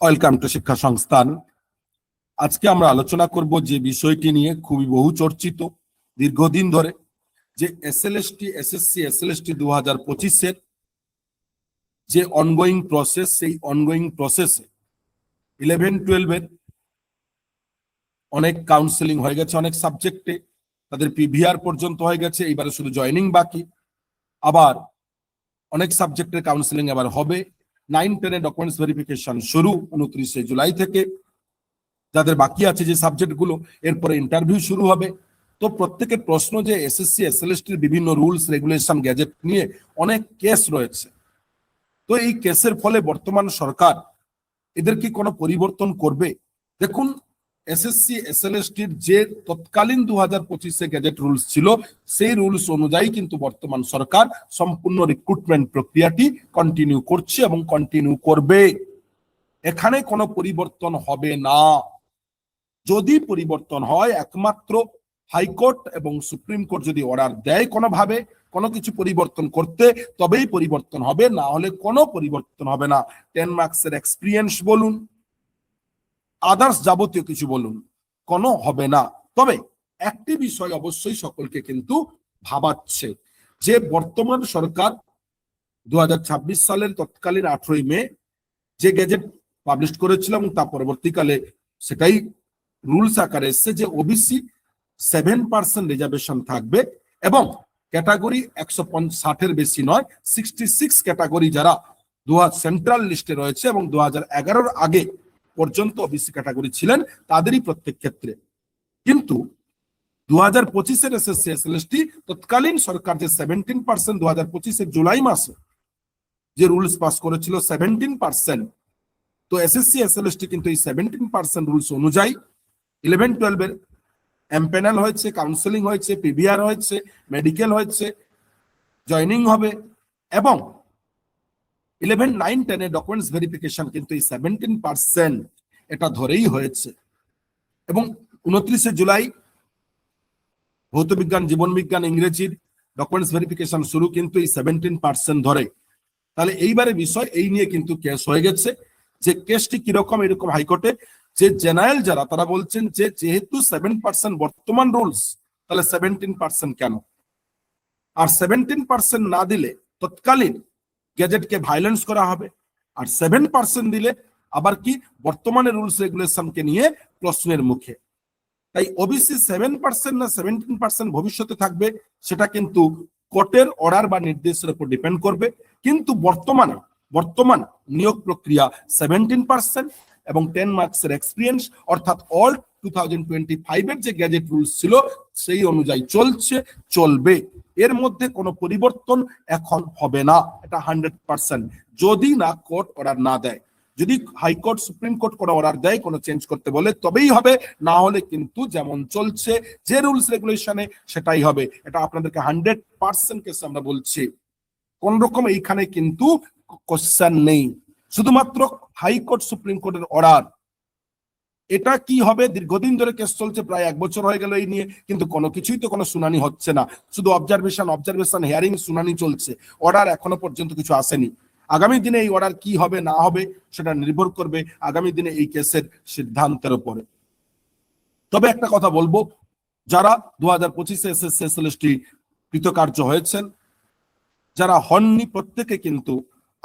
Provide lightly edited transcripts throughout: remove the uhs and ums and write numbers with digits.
Welcome to শিক্ষা সংস্থান। আজকে আমরা আলোচনা করব যে বিষয়টি নিয়ে খুবই বহু চর্চিত দীর্ঘদিন ধরে, যে এসএলএসটি এসএসসি এসএলএসটি 2025-এর যে অনগোয়িং প্রসেস, সেই অনগোয়িং প্রসেসে 11-12-এর অনেক কাউন্সেলিং হয়ে গেছে, অনেক সাবজেক্টে তাদের পিভিআর পর্যন্ত হয়ে গেছে, এইবারে শুধু জয়েনিং বাকি। আবার অনেক সাবজেক্টের কাউন্সেলিং এবার হবে। 9-10 ডকুমেন্টস ভেরিফিকেশন শুরু 29শে জুলাই থেকে। যাদের বাকি আছে যে সাবজেক্টগুলো, এরপরে ইন্টারভিউ শুরু হবে। তো প্রত্যেকের প্রশ্ন যে এসএসসি এসএলএসটির বিভিন্ন রুলস রেগুলেশন গ্যাজেট নিয়ে অনেক কেস রয়েছে। তো এই কেসের ফলে বর্তমান সরকার এদের কি কোনো পরিবর্তন করবে? দেখুন, এসএসসি এসএলএসটির যে তৎকালীন 2025-এ গ্যাজেট রুলস ছিল, সেই রুলস অনুযায়ী কিন্তু বর্তমান সরকার সম্পূর্ণ রিক্রুটমেন্ট প্রক্রিয়াটি কন্টিনিউ করছে এবং কন্টিনিউ করবে। এখানে কোনো পরিবর্তন হবে না। যদি পরিবর্তন হয়, একমাত্র হাইকোর্ট এবং সুপ্রিম কোর্ট যদি অর্ডার দেয় কোনোভাবে কোনো কিছু পরিবর্তন করতে, তবেই পরিবর্তন হবে, না হলে কোনো পরিবর্তন হবে না। 10 মার্কসের এক্সপিরিয়েন্স বলুন, আদার্স যাবতীয় কিছু বলুন, কোনো হবে না। তবে একটি বিষয় অবশ্যই সকলকে কিন্তু ভাবাচ্ছে, যে বর্তমান সরকার 2026 সালের তৎকালীন 18ই মে যে গ্যাজেট পাবলিশ করেছিল এবং তা পরবর্তীকালে সেটাই রুলস আকারে এসছে, যে ওবিসি 7% রিজার্ভেশন থাকবে এবং ক্যাটাগরি 160-এর বেশি নয়, 66 ক্যাটাগরি যারা সেন্ট্রাল লিস্টে রয়েছে এবং 2011-র আগে পর্যন্ত ওবিসি ক্যাটাগরি ছিলেন, তাদেরই প্রত্যেক ক্ষেত্রে। কিন্তু 2025-এর এসএসসি এসএলএসটি তৎকালীন সরকার যে 17% 2025-এর জুলাই মাসে যে রুলস পাস করেছিল 17%, তো এসএসসি এসএলএসটি কিন্তু এই 17% রুলস অনুযায়ী 11-12-এর এমপ্যানেল হয়েছে, কাউন্সেলিং হয়েছে, পিভিআর হয়েছে, মেডিকেল হয়েছে, জয়েনিং হবে এবং 11, 9, 10 ডকুমেন্টস ভেরিফিকেশন কিন্তু এই 17% এটা ধরেই হয়েছে। এবং 29শে জুলাই ভৌত বিজ্ঞান, জীবন বিজ্ঞান, ইংরেজির ডকুমেন্টস ভেরিফিকেশন শুরু কিন্তু এই 17% ধরে। তাহলে এইবারে বিষয় এই নিয়ে কিন্তু কেস হয়ে গেছে। যে কেসটি কিরকম, এরকম হাইকোর্টে যে জেনারেল যারা, তারা বলছেন যে যেহেতু 7% বর্তমান রুলস, তাহলে 17% কেন? আর 17% না দিলে তৎকালীন গ্যাজেটকে ভায়োলেন্স করা হবে, আর 7% দিলে আবার কি বর্তমানে রুলস রেগুলেশনকে নিয়ে প্রশ্নের মুখে। তাই ওবিসি 7% না 17% ভবিষ্যতে থাকবে, সেটা কিন্তু কোর্টের অর্ডার বা নির্দেশের উপর ডিপেন্ড করবে। কিন্তু বর্তমান নিয়োগ প্রক্রিয়া 17% এবং 10 মার্কসের এক্সপিরিয়েন্স, অর্থাৎ অল 2025-এর যে গ্যাজেট রুলস ছিল সেই অনুযায়ী চলবে। এর মধ্যে কোনো পরিবর্তন এখন হবে না, এটা 100%, যদি না কোর্ট অর্ডার না দেয়। যদি হাইকোর্ট সুপ্রিম কোর্ট কোনো অর্ডার দেয়, কোনো চেঞ্জ করতে বলে, তবেই হবে, না হলে কিন্তু যেমন চলছে যে রুলস রেগুলেশনে সেটাই হবে। এটা আপনাদেরকে 100% কেসে আমরা বলছি, কোন রকম এইখানে কিন্তু কোশ্চেন নেই, শুধুমাত্র হাইকোর্ট সুপ্রিম কোর্টের অর্ডার। এটা কি হবে? দীর্ঘদিন ধরে কেস চলছে, প্রায় 1 বছর হয়ে গেল এই নিয়ে, কিন্তু কোনো কিছুই তো কোনো শুনানি হচ্ছে না, শুধু অবজারভেশন হিয়ারিং শুনানি চলছে, অর্ডার এখনো পর্যন্ত কিছু আসেনি। আগামী দিনে এই অর্ডার কি হবে না হবে সেটা নির্ভর করবে আগামী দিনে এই কেসের সিদ্ধান্তের উপরে। তবে একটা কথা বলবো, যারা 2025-এ এসএসসি এসএলএসটি কৃতকার্য হয়েছেন, যারা হননি, প্রত্যেকে কিন্তু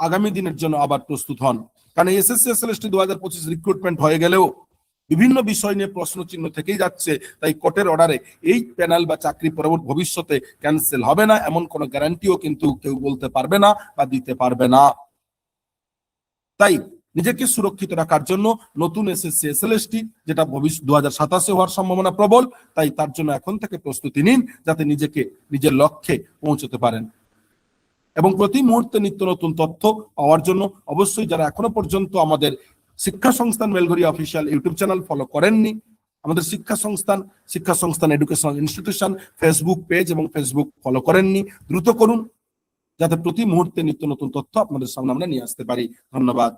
আগামী দিনের জন্য আবার প্রস্তুত হন। কারণ এসএসসি এসএলএসটি 2025 রিক্রুটমেন্ট হয়ে গেলেও বিভিন্ন বিষয় নিয়ে প্রশ্ন চিহ্ন থেকেই যাচ্ছে। তাই কোর্টের অর্ডারে এই প্যানেল বা চাকরি পরবর্তী ভবিষ্যতে ক্যান্সেল হবে না, এমন কোনো গ্যারান্টিও কিন্তু কেউ বলতে পারবে না বা দিতে পারবে না। তাই নিজেকে সুরক্ষিত রাখার জন্য নতুন এসএসসি এসএলএসটি, যেটা ভবিষ্যৎ 2027-এ হওয়ার সম্ভাবনা প্রবল, তাই তার জন্য এখন থেকে প্রস্তুতি নিন, যাতে নিজেকে নিজের লক্ষ্যে পৌঁছতে পারেন। এবং প্রতি মুহূর্তে নিত্য নতুন তথ্য পাওয়ার জন্য অবশ্যই যারা এখনো পর্যন্ত আমাদের শিক্ষা সংস্থান Belgharia official YouTube channel follow করেননি, আমাদের শিক্ষা সংস্থান এডুকেশনাল ইনস্টিটিউশন ফেসবুক পেজ এবং ফেসবুক ফলো করেননি, দ্রুত করুন, যাতে প্রতি মুহূর্তে নিত্য নতুন তথ্য আপনাদের সামনে আমরা নিয়ে আসতে পারি। ধন্যবাদ।